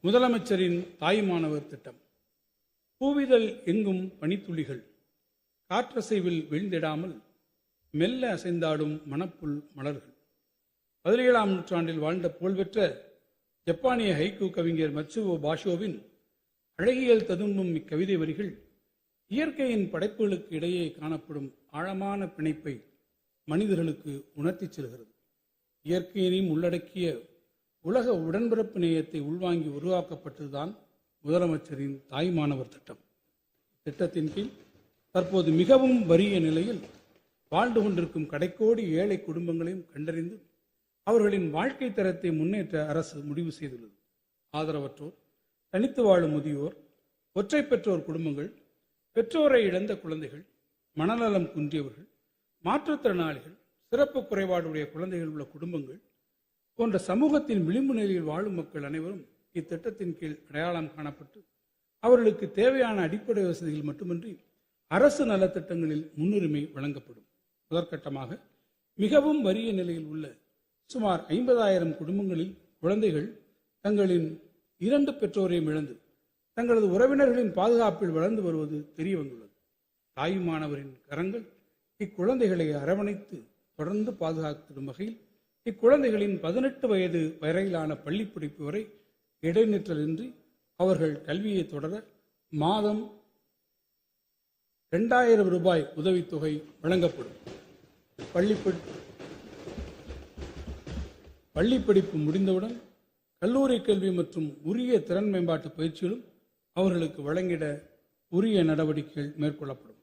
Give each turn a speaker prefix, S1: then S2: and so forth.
S1: முதலமைச்சரின் தாய்மானவர் திட்டம். பூவிதழ் எங்கும் பனித்துளிகள், காற்றசைவில் வீழ்ந்திடாமல் மெல்ல அசைந்தாடும் மணப்புல் மலர்கள். 17ஆம் நூற்றாண்டில் வாழ்ந்த புகழ்பெற்ற ஜப்பானிய ஹைக்கூ கவிஞர் மட்சுவோ பாஷோவின் அழகியல் ததும்பும் இக்கவிதை வரிகள் இயற்கையின் படைப்புகளுக்கு இடையே காணப்படும் ஆழமான பிணைப்பை மனிதர்களுக்கு உணர்த்திச் செல்கிறது. இயற்கையினையும் உள்ளடக்கிய உலக உடன்பிறப்பு நேயத்தை உள்வாங்கி உருவாக்கப்பட்டதுதான் முதலமைச்சரின் தாய்மானவர் திட்டம். திட்டத்தின் கீழ் தற்போது மிகவும் வறிய நிலையில் வாழ்ந்து கொண்டிருக்கும் கடைக்கோடி ஏழை குடும்பங்களையும் கண்டறிந்து அவர்களின் வாழ்க்கை தரத்தை முன்னேற்ற அரசு முடிவு செய்துள்ளது. ஆதரவற்றோர், தனித்து வாழும் முதியோர், ஒற்றை பெற்றோர் குடும்பங்கள், பெற்றோரை இழந்த குழந்தைகள், மனநலம் குன்றியவர்கள், மாற்றுத்திறனாளிகள், சிறப்பு குறைபாடுடைய குழந்தைகள் உள்ள குடும்பங்கள் போன்ற சமூகத்தின் விளிம்பு நிலையில் வாழும் மக்கள் அனைவரும் இத்திட்டத்தின் கீழ் அடையாளம் காணப்பட்டு அவர்களுக்கு தேவையான அடிப்படை வசதிகள் மட்டுமின்றி அரசு நலத்திட்டங்களில் முன்னுரிமை வழங்கப்படும். முதற்கட்டமாக மிகவும் வறிய நிலையில் உள்ள சுமார் 50,000 குடும்பங்களில் குழந்தைகள் தங்களின் 2 பெற்றோரையும் இழந்து தங்களது உறவினர்களின் பாதுகாப்பில் வளர்ந்து வருவது தெரிய வந்துள்ளது. தாய்மானவரின் கரங்கள் இக்குழந்தைகளை அரவணைத்து தொடர்ந்து பாதுகாத்திடும் வகையில் இக்குழந்தைகளின் 18 வயது வரையிலான பள்ளி படிப்பு வரை இடைநிற்றலின்றி அவர்கள் கல்வியை தொடர மாதம் 2000 ரூபாய் உதவித்தொகை வழங்கப்படும். பள்ளி படிப்பு முடிந்தவுடன் கல்லூரி கல்வி மற்றும் உரிய திறன் மேம்பாட்டு பயிற்சிகளும் அவர்களுக்கு வழங்கிட உரிய நடவடிக்கைகள் மேற்கொள்ளப்படும்.